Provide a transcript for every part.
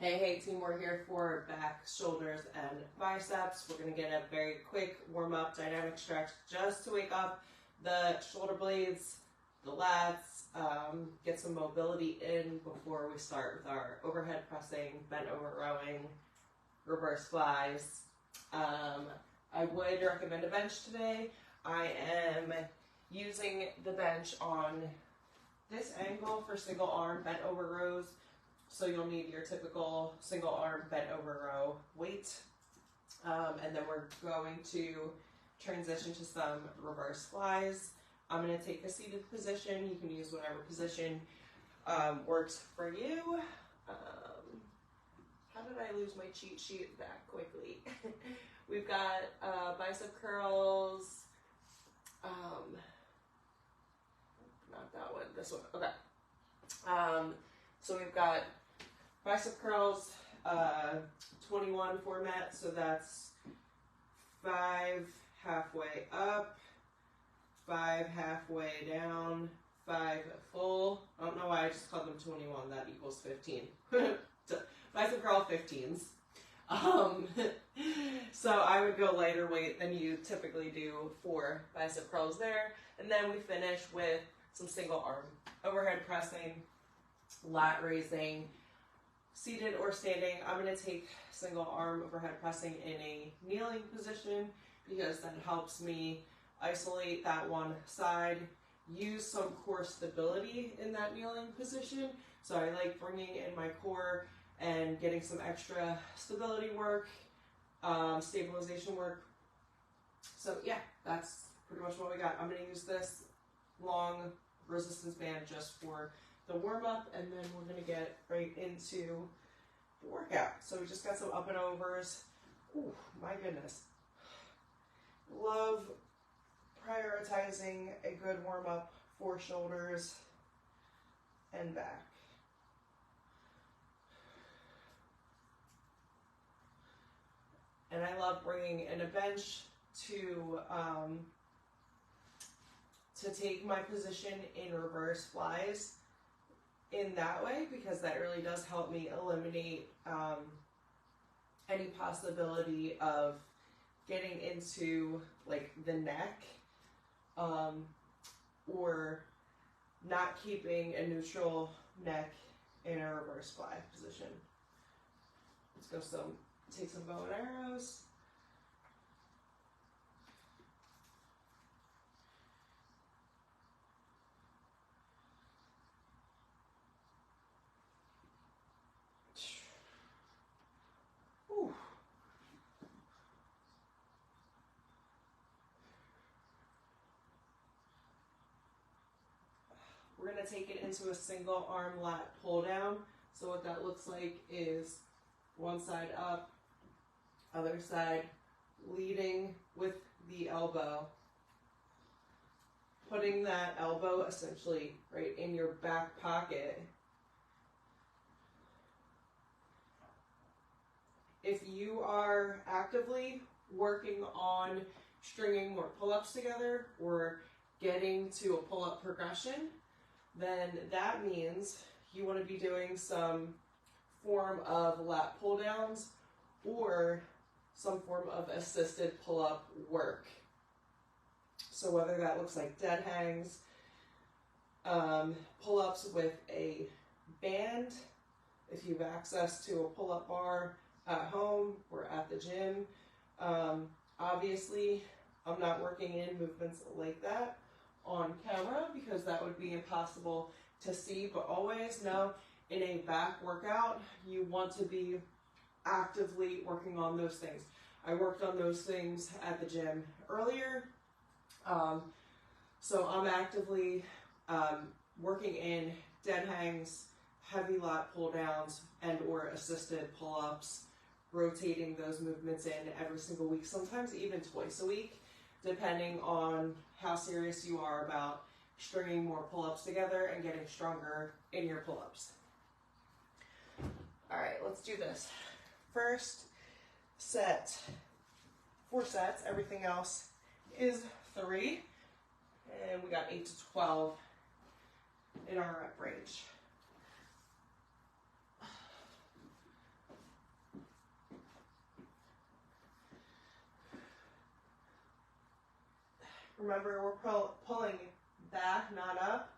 Hey team, we're here for back, shoulders, and biceps. We're going to get a very quick warm-up dynamic stretch just to wake up the shoulder blades, the lats, get some mobility in before we start with our overhead pressing, bent over rowing, reverse flies. I would recommend a bench today. I am using the bench on this angle for single arm bent over rows. So you'll need your typical single arm bent over row weight. And then we're going to transition to some reverse flies. I'm going to take a seated position. You can use whatever position works for you. How did I lose my cheat sheet that quickly? We've got bicep curls. Not that one, this one. Okay. So we've got bicep curls, 21 format, so that's 5 halfway up, 5 halfway down, 5 full. I don't know why I just called them 21, that equals 15. Bicep curl 15s. So I would go lighter weight than you typically do for bicep curls there. And then we finish with some single arm overhead pressing, lat raising, seated or standing. I'm going to take single arm overhead pressing in a kneeling position because that helps me isolate that one side, use some core stability in that kneeling position. So I like bringing in my core and getting some extra stability work, stabilization work. So yeah, that's pretty much what we got. I'm going to use this long resistance band just for the warm up, and then we're going to get right into the workout. So we just got some up and overs. Ooh, my goodness. Love prioritizing a good warm up for shoulders and back. And I love bringing in a bench to take my position in reverse flies in that way, because that really does help me eliminate any possibility of getting into like the neck or not keeping a neutral neck in a reverse fly position. Let's go take some bow and arrows. We're going to take it into a single arm lat pull down. So what that looks like is one side up, other side leading with the elbow, putting that elbow essentially right in your back pocket. If you are actively working on stringing more pull-ups together or getting to a pull-up progression, then that means you want to be doing some form of lat pull downs or some form of assisted pull-up work. So whether that looks like dead hangs, pull-ups with a band, if you have access to a pull-up bar at home or at the gym. Obviously, I'm not working in movements like that on camera because that would be impossible to see, but always know in a back workout you want to be actively working on those things. I worked on those things at the gym earlier, so I'm actively working in dead hangs, heavy lat pull downs, and or assisted pull-ups, rotating those movements in every single week, sometimes even twice a week, depending on how serious you are about stringing more pull-ups together and getting stronger in your pull-ups. All right, let's do this. First set, 4 sets, everything else is 3, and we got 8 to 12 in our rep range. Remember, we're pulling back, not up.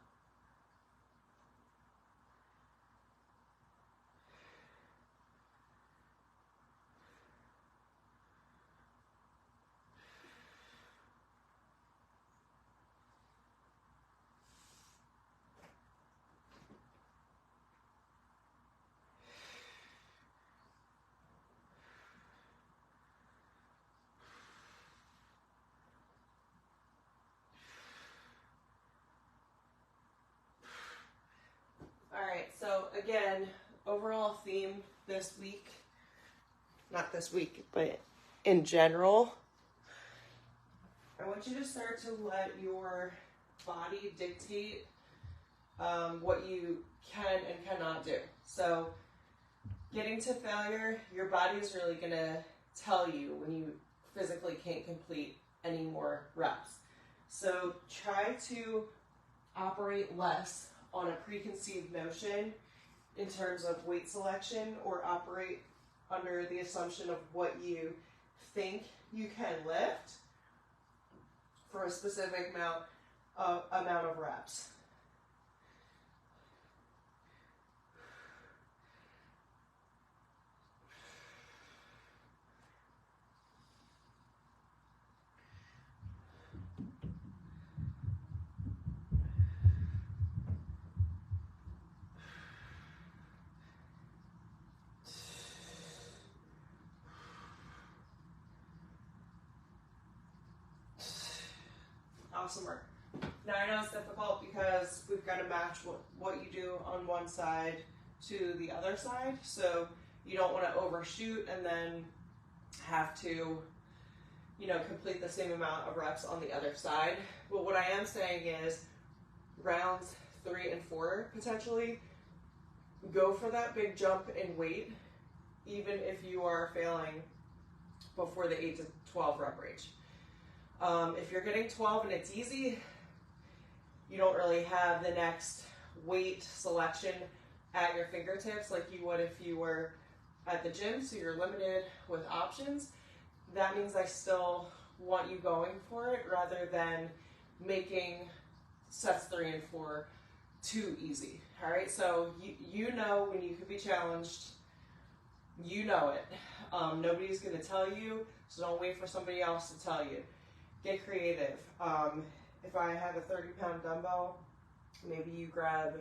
Alright, so again, overall theme this week, not this week, but in general, I want you to start to let your body dictate what you can and cannot do. So getting to failure, your body is really going to tell you when you physically can't complete any more reps. So try to operate less on a preconceived notion in terms of weight selection, or operate under the assumption of what you think you can lift for a specific amount of reps. Awesome work. Now I know it's difficult because we've got to match what you do on one side to the other side, so you don't want to overshoot and then have to, complete the same amount of reps on the other side. But what I am saying is rounds 3 and 4 potentially go for that big jump in weight, even if you are failing before the 8 to 12 rep range. If you're getting 12 and it's easy, you don't really have the next weight selection at your fingertips like you would if you were at the gym, so you're limited with options. That means I still want you going for it rather than making sets 3 and 4 too easy. All right, so you know when you could be challenged, you know it. Nobody's going to tell you, so don't wait for somebody else to tell you. Get creative. If I have a 30-pound dumbbell, maybe you grab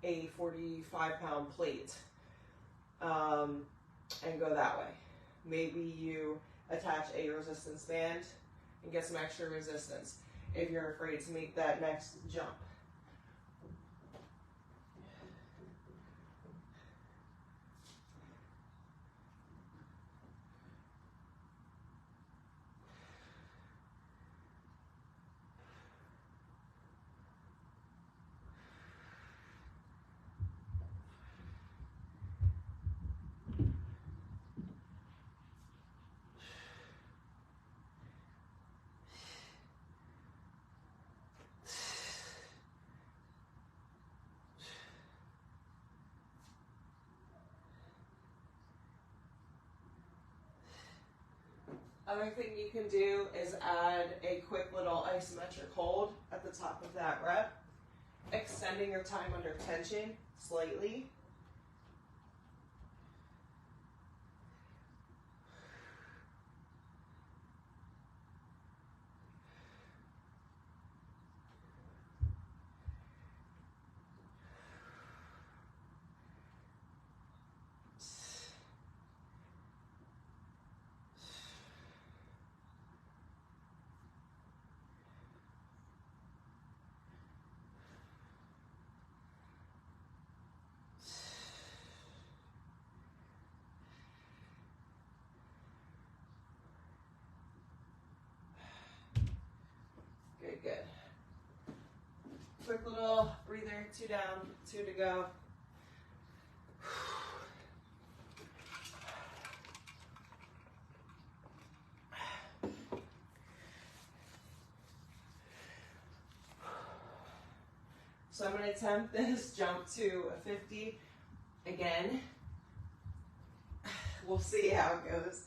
a 45-pound plate and go that way. Maybe you attach a resistance band and get some extra resistance if you're afraid to make that next jump. Other thing you can do is add a quick little isometric hold at the top of that rep, extending your time under tension slightly. Good. Quick little breather, 2 down, 2 to go. So I'm going to attempt this jump to a 50 again. We'll see how it goes.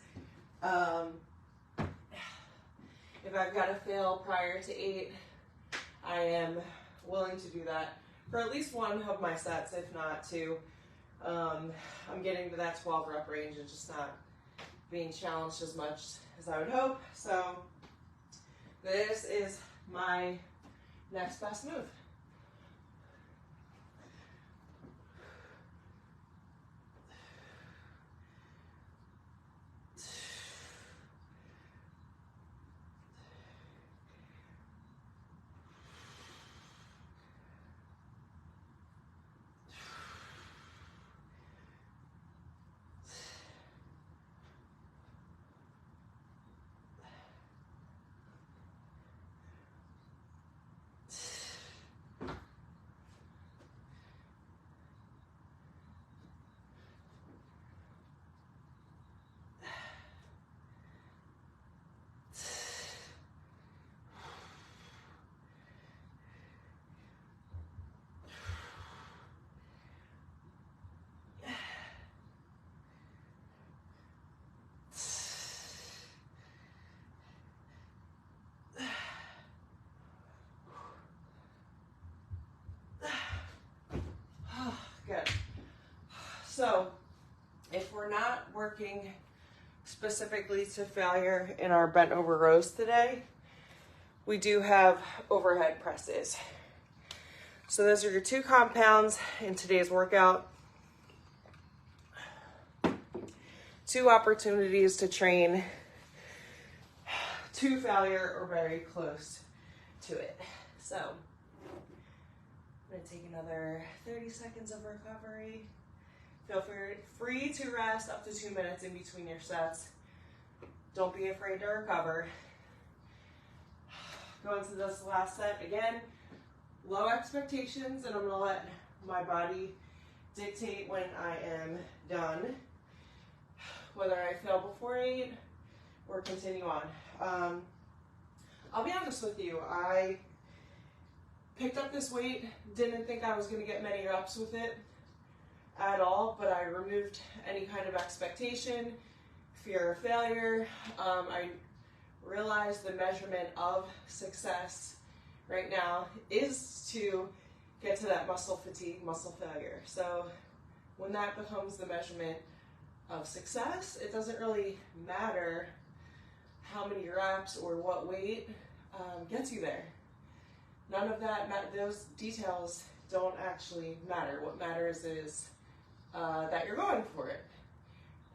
If I've got to fail prior to 8, I am willing to do that for at least one of my sets, if not 2. I'm getting to that 12 rep range and just not being challenged as much as I would hope. So this is my next best move. Good. So if we're not working specifically to failure in our bent over rows today, we do have overhead presses. So those are your 2 compounds in today's workout. 2 opportunities to train to failure or very close to it. So I'm going to take another 30 seconds of recovery. Feel free to rest up to 2 minutes in between your sets. Don't be afraid to recover. Go into this last set again. Low expectations, and I'm going to let my body dictate when I am done, whether I fail before 8 or continue on. I'll be honest with you, I picked up this weight, didn't think I was going to get many reps with it at all, but I removed any kind of expectation, fear of failure. I realized the measurement of success right now is to get to that muscle fatigue, muscle failure. So when that becomes the measurement of success, it doesn't really matter how many reps or what weight gets you there. None of that, those details don't actually matter. What matters is that you're going for it.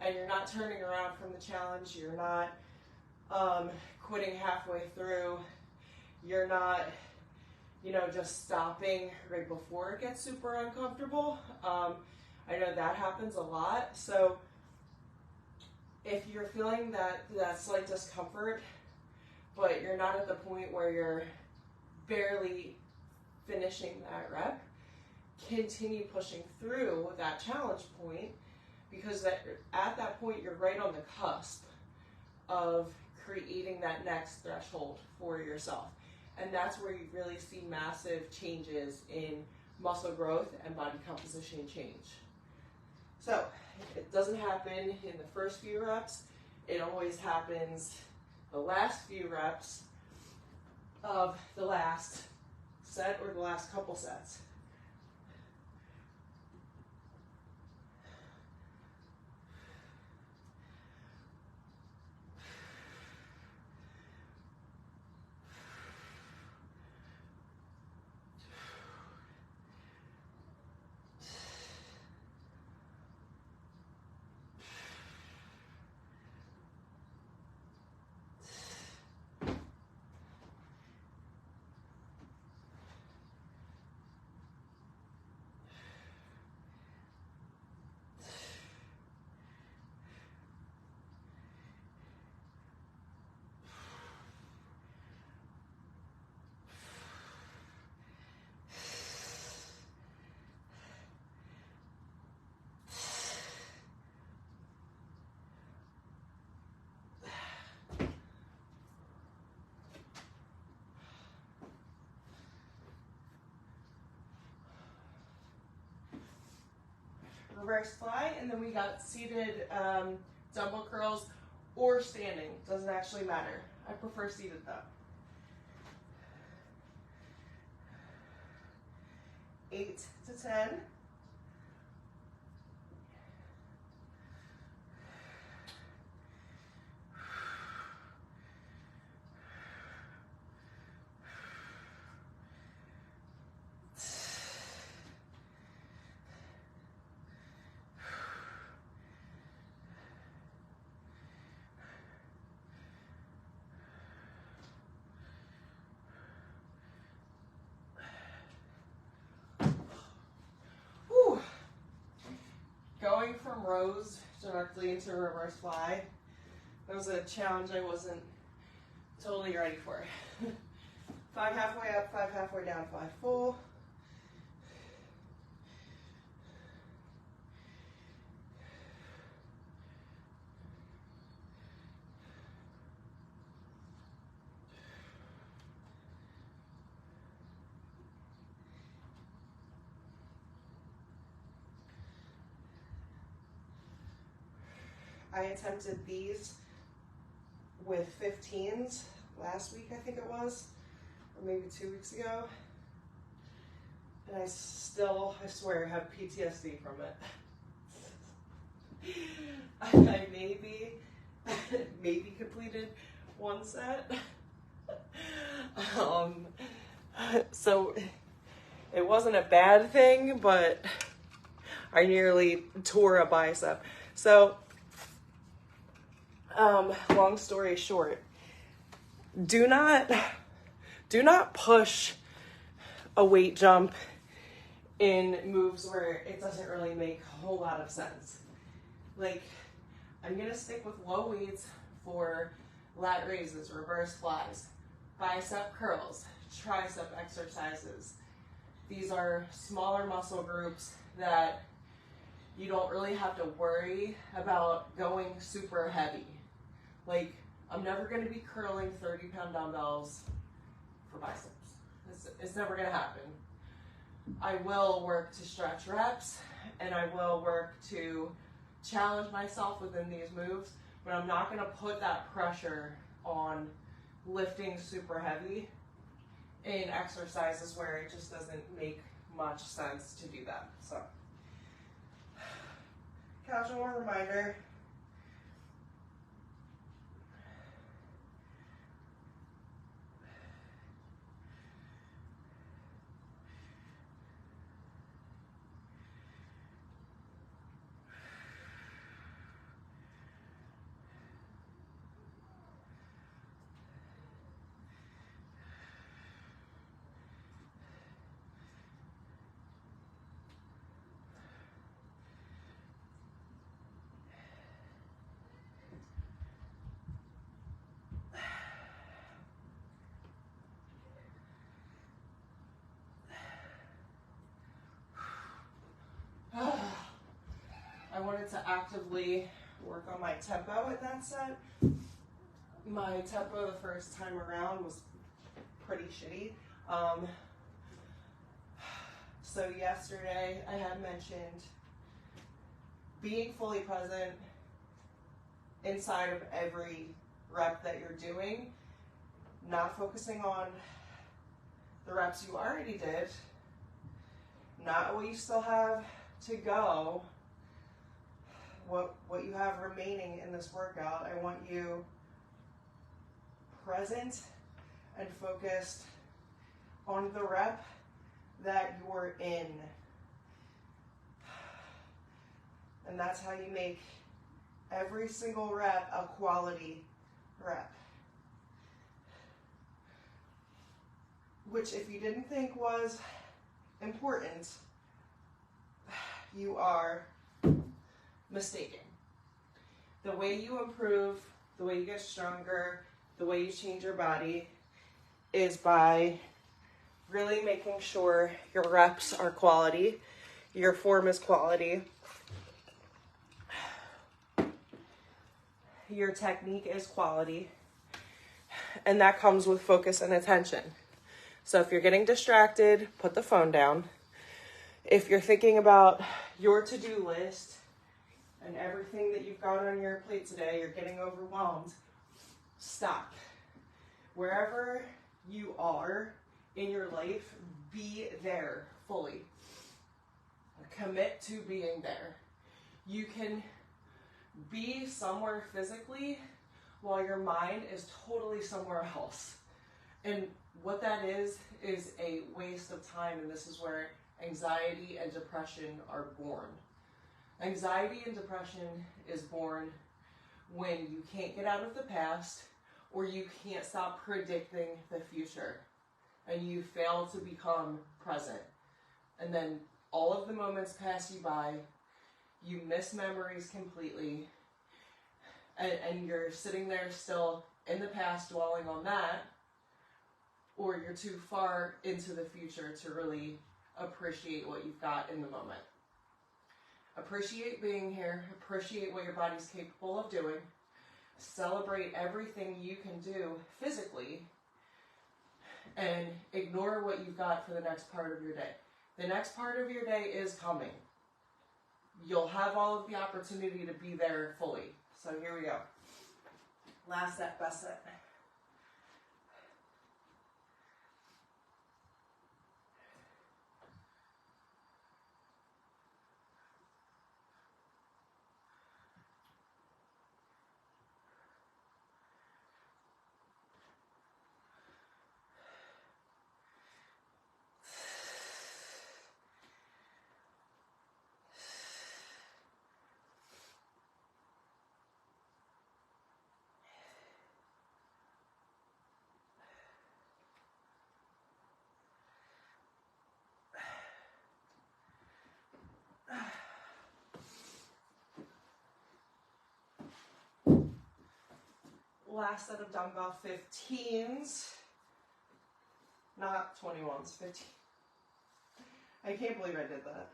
And you're not turning around from the challenge. You're not quitting halfway through. You're not, just stopping right before it gets super uncomfortable. I know that happens a lot. So if you're feeling that slight discomfort, but you're not at the point where you're barely finishing that rep, continue pushing through that challenge point, because at that point you're right on the cusp of creating that next threshold for yourself. And that's where you really see massive changes in muscle growth and body composition change. So it doesn't happen in the first few reps. It always happens the last few reps of the last set or the last couple sets. Reverse fly, and then we got seated dumbbell curls or standing. Doesn't actually matter. I prefer seated though. 8 to 10. Going from rows directly into reverse fly, that was a challenge I wasn't totally ready for. 5 halfway up, 5 halfway down, 5 full. I attempted these with 15s last week, I think it was, or maybe 2 weeks ago. And I swear, I have PTSD from it. I maybe completed 1 set. So it wasn't a bad thing, but I nearly tore a bicep. So, long story short, do not push a weight jump in moves where it doesn't really make a whole lot of sense. Like, I'm gonna stick with low weights for lat raises, reverse flies, bicep curls, tricep exercises. These are smaller muscle groups that you don't really have to worry about going super heavy. Like, I'm never going to be curling 30-pound dumbbells for biceps. It's never going to happen. I will work to stretch reps, and I will work to challenge myself within these moves, but I'm not going to put that pressure on lifting super heavy in exercises where it just doesn't make much sense to do that. So, casual reminder. I wanted to actively work on my tempo at that set. My tempo the first time around was pretty shitty. So yesterday I had mentioned being fully present inside of every rep that you're doing, not focusing on the reps you already did, not what you still have to go, what you have remaining in this workout. I want you present and focused on the rep that you're in. And that's how you make every single rep a quality rep. Which, if you didn't think was important, you are mistaken. The way you improve, the way you get stronger, the way you change your body is by really making sure your reps are quality, your form is quality, your technique is quality, and that comes with focus and attention. So if you're getting distracted, put the phone down. If you're thinking about your to-do list and everything that you've got on your plate today, you're getting overwhelmed, stop. Wherever you are in your life, be there fully. Commit to being there. You can be somewhere physically while your mind is totally somewhere else. And what that is a waste of time, and this is where anxiety and depression are born. Anxiety and depression is born when you can't get out of the past or you can't stop predicting the future and you fail to become present. And then all of the moments pass you by, you miss memories completely, and you're sitting there still in the past dwelling on that, or you're too far into the future to really appreciate what you've got in the moment. Appreciate being here, appreciate what your body's capable of doing, celebrate everything you can do physically, and ignore what you've got for the next part of your day. The next part of your day is coming. You'll have all of the opportunity to be there fully. So here we go. Last set, best set. Last set of dumbbell 15s, not 21s, 15. I can't believe I did that.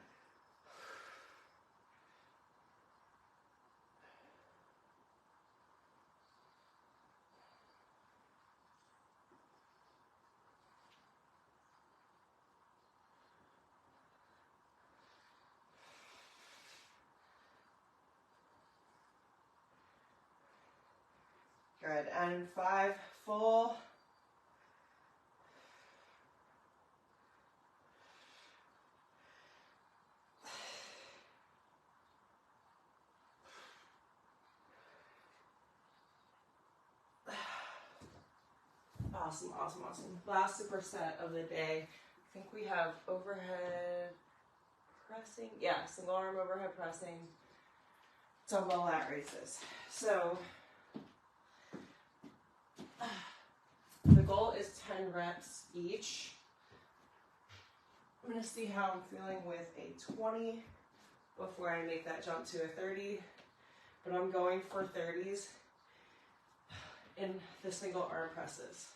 Good, and 5 full. Awesome, awesome, awesome. Last superset of the day. I think we have overhead pressing. Yeah, single arm overhead pressing, dumbbell lat raises. So the goal is 10 reps each. I'm going to see how I'm feeling with a 20 before I make that jump to a 30. But I'm going for 30s in the single arm presses.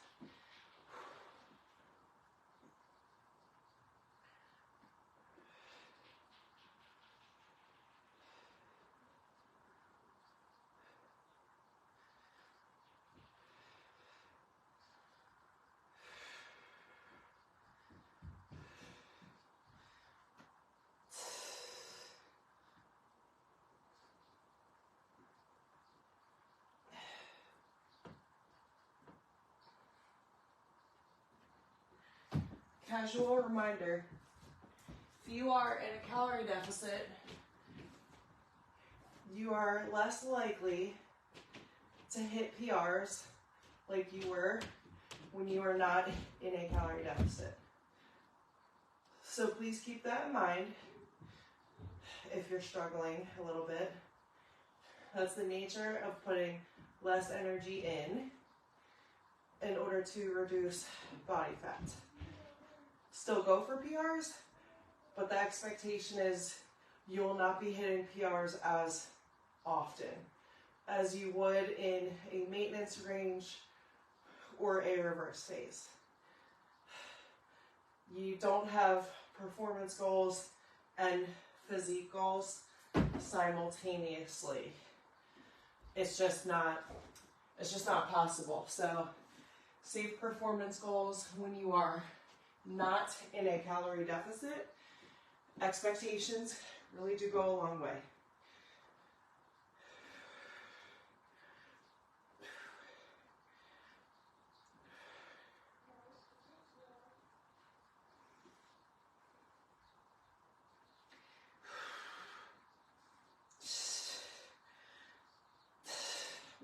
Casual reminder, if you are in a calorie deficit, you are less likely to hit PRs like you were when you are not in a calorie deficit. So please keep that in mind if you're struggling a little bit. That's the nature of putting less energy in order to reduce body fat. Still go for PRs, but the expectation is you will not be hitting PRs as often as you would in a maintenance range or a reverse phase. You don't have performance goals and physique goals simultaneously. It's just not possible. So save performance goals when you are not in a calorie deficit. Expectations really do go a long way.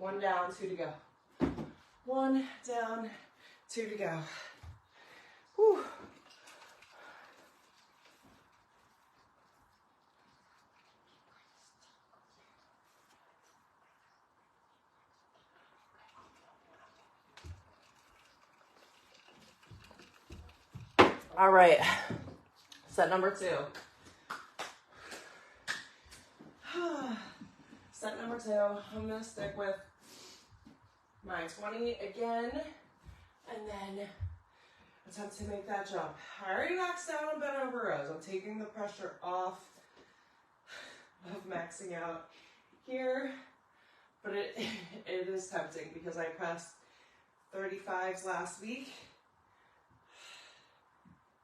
1 down, 2 to go. 1 down, 2 to go. Whew. All right, set number 2. Set number 2, I'm gonna stick with my 20 again, and then attempt to make that jump. I already maxed out on bent over rows. I'm taking the pressure off of maxing out here, but it is tempting because I pressed 35s last week.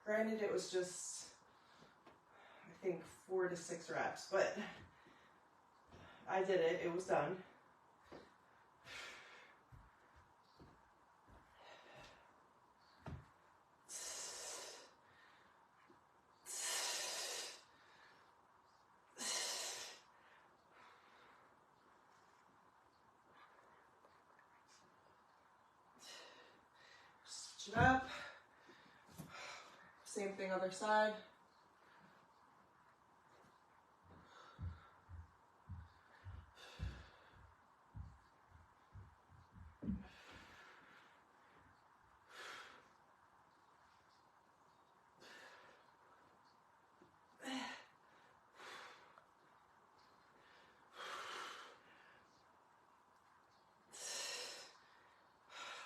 Granted, it was just, I think, 4 to 6 reps, but I did it. It was done. Switch it up. Same thing, other side.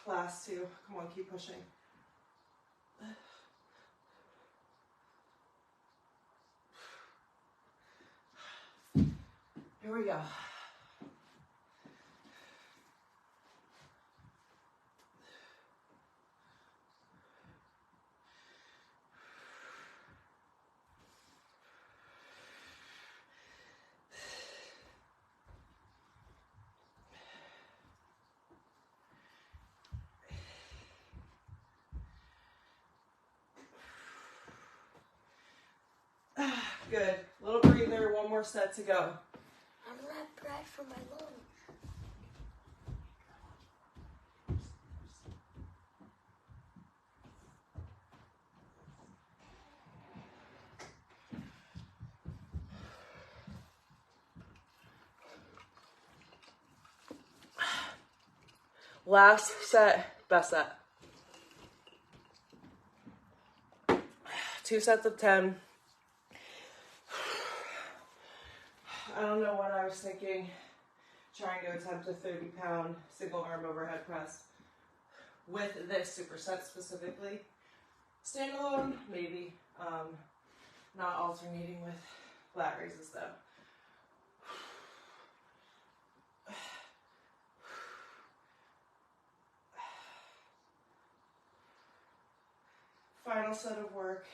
Last 2. Come on, keep pushing. Here we go. Good. Little breather, 1 more set to go. I'm not bread for my lunch. Last set, best set. 2 sets of 10. I don't know what I was thinking, trying to attempt a 30-pound single arm overhead press with this superset specifically. Standalone, maybe. Not alternating with lat raises though. Final set of work.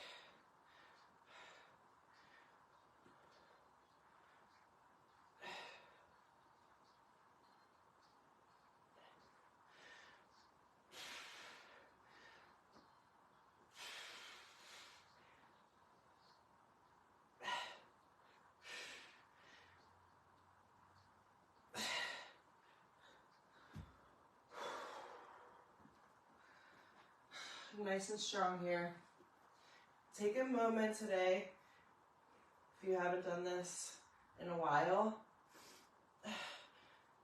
Nice and strong here. Take a moment today, if you haven't done this in a while,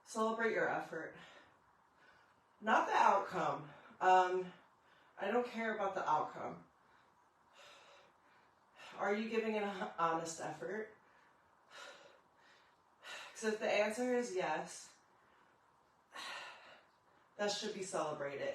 celebrate your effort. Not the outcome. I don't care about the outcome. Are you giving an honest effort? Because if the answer is yes, that should be celebrated.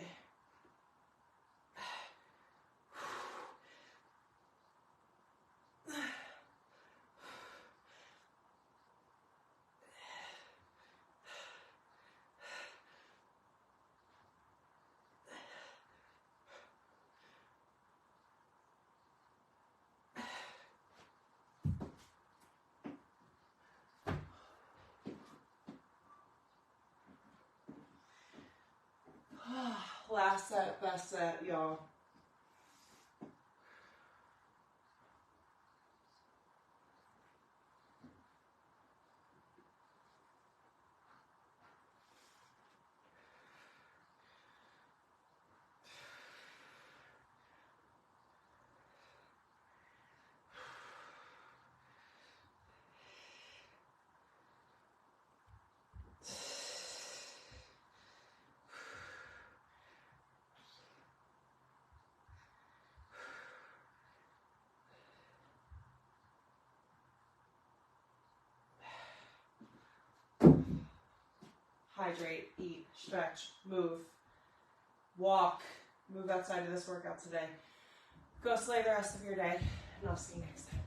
Last set, best set, y'all. hydrate, eat, stretch, move, walk, move outside of this workout today. Go slay the rest of your day, and I'll see you next time.